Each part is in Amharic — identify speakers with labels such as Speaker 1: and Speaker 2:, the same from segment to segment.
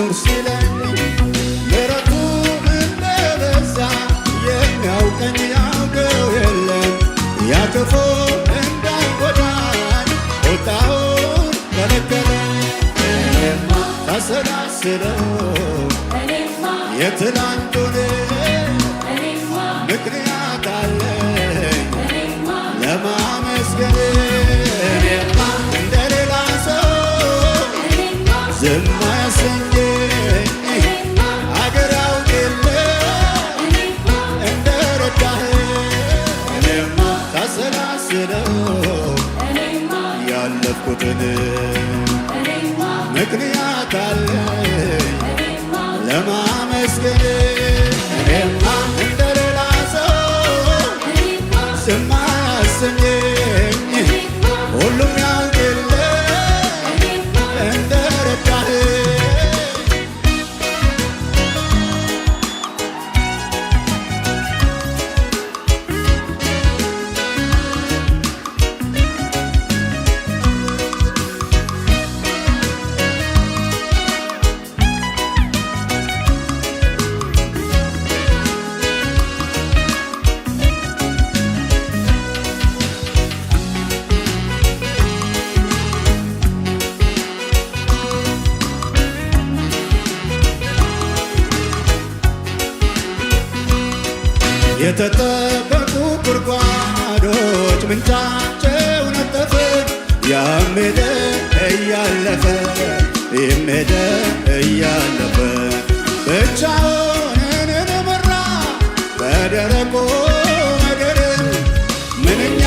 Speaker 1: ኑር ሲለኝ ምሕረቱ እንደበዛ የሚያውቀኝ ያውቀው የለም። ያ ክፉ እንዳይጎዳኝ ቁጣውን ከለከለኝ። እኔማ ሳሰላስለው የትላንቱን ምክንያት አለኝ ለማመስገን። እኔማ እንደሌላ ሰው ዝም አያሰኘኝ አገር ያውቅ የለ እንደረዳኸኝ። እኔማ ሳሰላስለው ያለፍኩትን ምክንያት አለኝ ለማመስገን። እኔማ እንደሌላ ሰው ዝም አያሰኘኝ ሁሉም ያውቅ የለ እንደረዳኸኝ። የተጠበቁ ጉድጓዶች ምንጫቸው ነጠፈ። ያም ሄደ እያለፈ ይህም ሄደ እያለፈ ብቻውን መራ በደረቁ ምድር። ምንኛ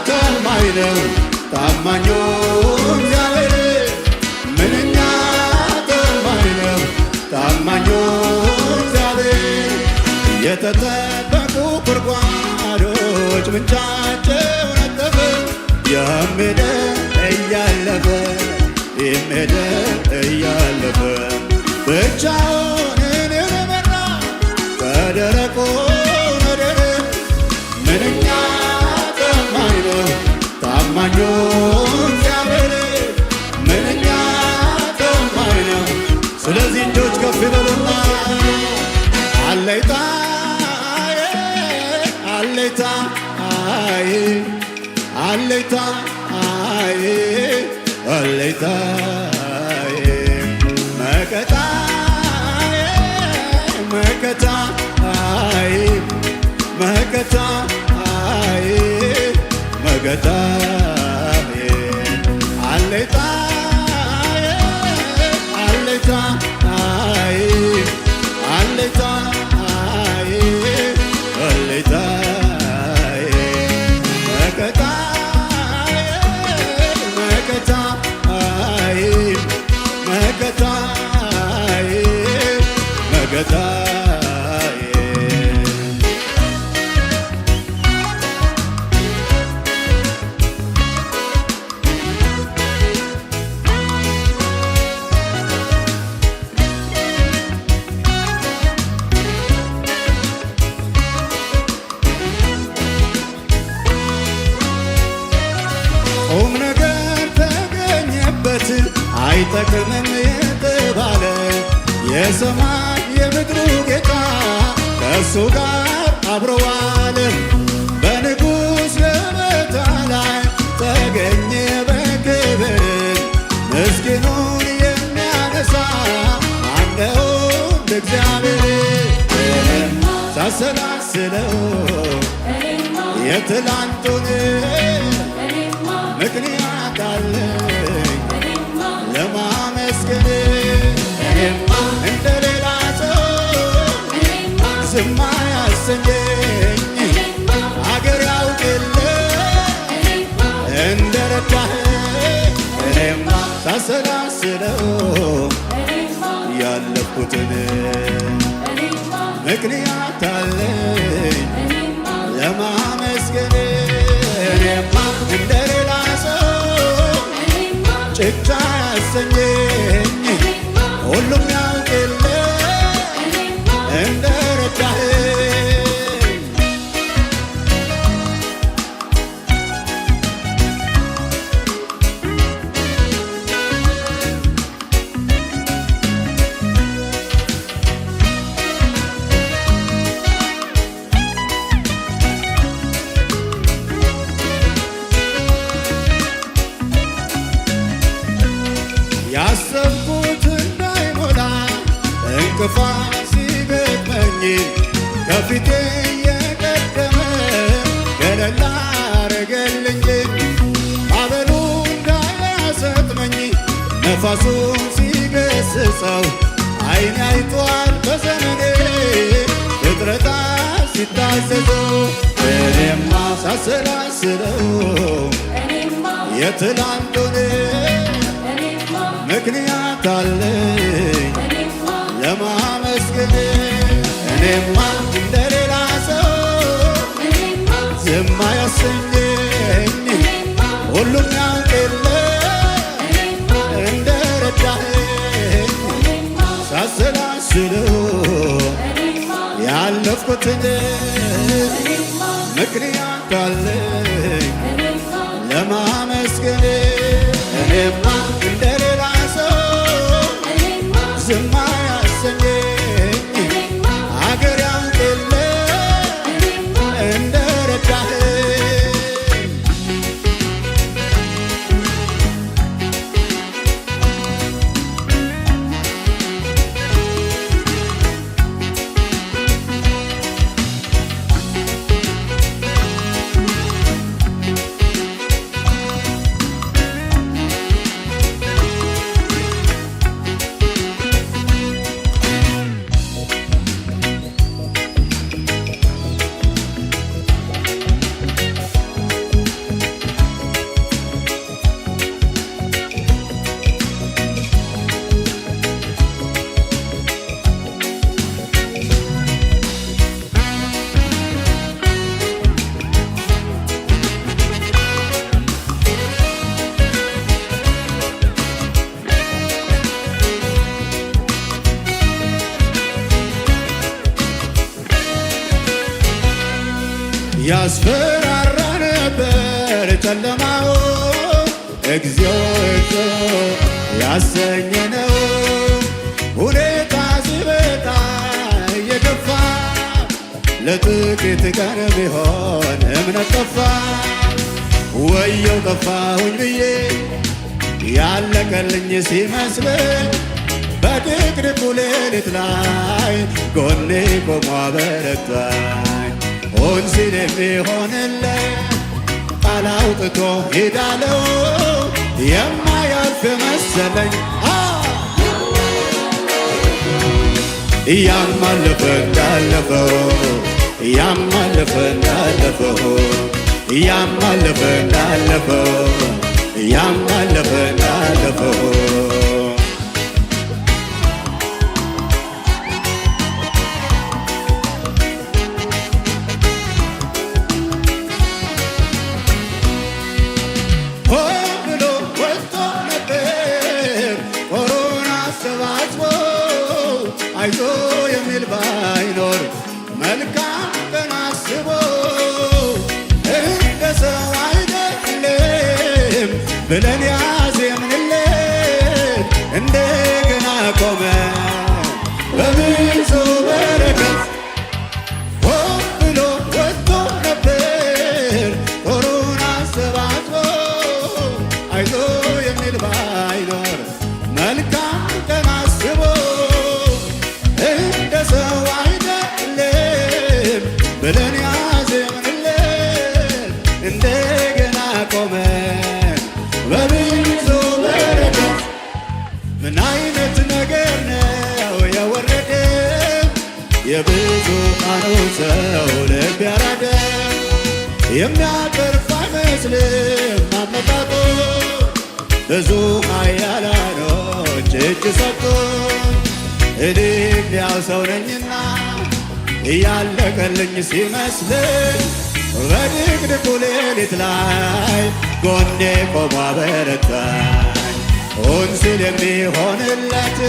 Speaker 1: ታማኝ ነው ታማኙ እግዚአብሔር። ምንኛ ታማኝ ነው ታማኙ እግዚአብሔር። የተጠበቁ ጉድጓዶች ምንጫቸው ነጠፈ። ያም ሄደ እያለፈ ይህም ሄደ እያለፈ ብቻውን መራ በደረቁ ምድር። ምንኛ ታማኝ ነው ታማኙ እግዚአብሔር። ምንኛ ታማኝ ነው። ስለዚህ እጆች ከፍ ይበሉና አለኝታ አለኝታ አለኝታ አለኝታ መከታ መከታ መከታ መከታ አለኝታ አለኝታ አለኝታ አለኝታ መከታ መከታ መከታ መከታ ቁም ነገር ተገኘበት አይጠቅምም የተባለ የሰማይ የምድሩ ጌታ ከእሱ ጋር አብሮ ዋለ። በንጉሥ ገበታ ላይ ተገኘ በክብር ምስኪኑን የሚያነሳ ማነው እንደ እግዚአብሔር? ሳሰላስለው የትላንቱን ምክንያት አለኝ ለማመስገን። እኔማ እንደሌላ ሰው ዝም አያሰኘኝ አገር ያውቅ የለ እንደረዳኸኝ። እኔማ ሳሰላስለው ያለፍኩትን ምክንያት አለኝ ለማመስገን። እኔማ እንደሌላ ሰው ጭጫ ያሰኘኝ ሁሉም ያውቅ የለ እንደረዳኸኝ። እንቅፋት ሲገጥመኝ ከፊቴ የቀደመ ገለል አረገልኝ። ማዕበሉ እንዳያሰጥመኝ ነፋሱን ሲገስጸው ዓይኔ አይቷል በዘመኔ ፍጥረታት ሲታዘዙ። እኔማ ሳሰላስለው የትላንቱን ምክንያት አለኝ ለማመስገን። እኔማ እንደሌላ ሰው ዝም አያሰኘኝ ሁሉም ያውቅ የለ እንደረዳኸኝ ሳሰላስለው ያለፍኩትን ምክንያት አለኝ ለማመስገን። እኔማ እንደሌላ ሰው ዝም አያሰኘኝ አገር ያውቅ የለ እንደረዳኸኝ። ያስፈራራ ነበር ጨለማው እግዚኦ እግዚኦ ያሰኘ ነው። ሁኔታ ሲበጣ እየገፋ ለጥቂት ቀን ቢሆን እምነት ጠፋ። ወየው ጠፋሁኝ ብዬ ያለቀልኝ ሲመስለኝ በድቅድቁ ሌሊት ላይ ጎኔ ቆሞ አበረታኝ። ሆን ሲል የሚሆንለት ቃል አውጥቶ ሄዳለው የማያልፍ መሰለኝ እያማለፈ እንዳለፈው እያማለፈ እንዳለፈው እያማለፈ እንዳለፈው እያማለፈ እንዳለፈው አይዞ የሚል ባይኖር መልካም ቀን አስቦ እንደ ሰው አይደለም ብለን ያዜምንለት እንደገና ቆመ በብዙ በረከት። ሆን ብሎ ወጥቶ ነበር ጦሩን አሰባስቦ አይዞ የሚል ባይኖር መልካም ቀን አስቦ ብለን ያዜምንለት እንደገና ቆመ በብዙ በረከት። ምን አይነት ነገር ነው የወረደ የብዙሃኑ ሰው ልብ ያራደ። የሚያተርፍ አይመስልም አመጣጡ ብዙ ኃያላኖች እጅ ሰጡ። እኔም ያው ሰው ነኝና እያለቀልኝ ሲመስለኝ በድቅድቁ ሌሊት ላይ ጎኔ ቆሞ አበረታኝ። ሆን ሲል የሚሆንለት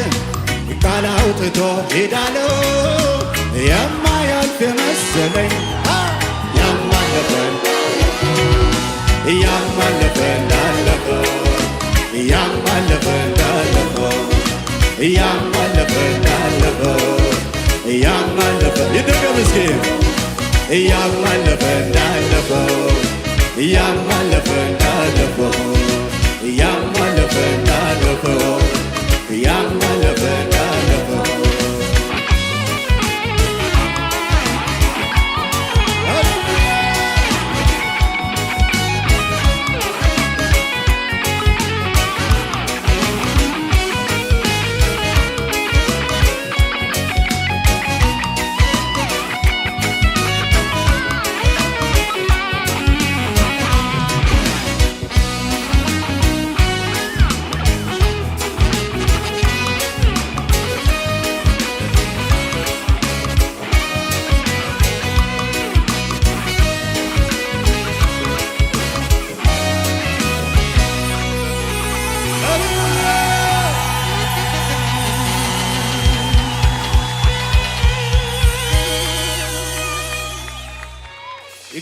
Speaker 1: ቃል አውጥቶ ሄዳለው የማያልፍ የመሰለኝ ያማለፈን እያማለፈ እንዳለፈው እያማለፈ እንዳለፈው እያማለፈ እንዳለፈው እያማለፈ ይደገም እስኪ እያማለፈ እንዳለፈው እያማለፈ እንዳለፈው እያማለፈ እንዳለፈው እያማለፈ እንዳለፈው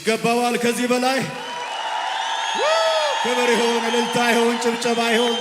Speaker 1: ይገባዋል ከዚህ በላይ ክብር ይሁን፣ እልልታ ይሁን፣ ጭብጨባ ይሁን።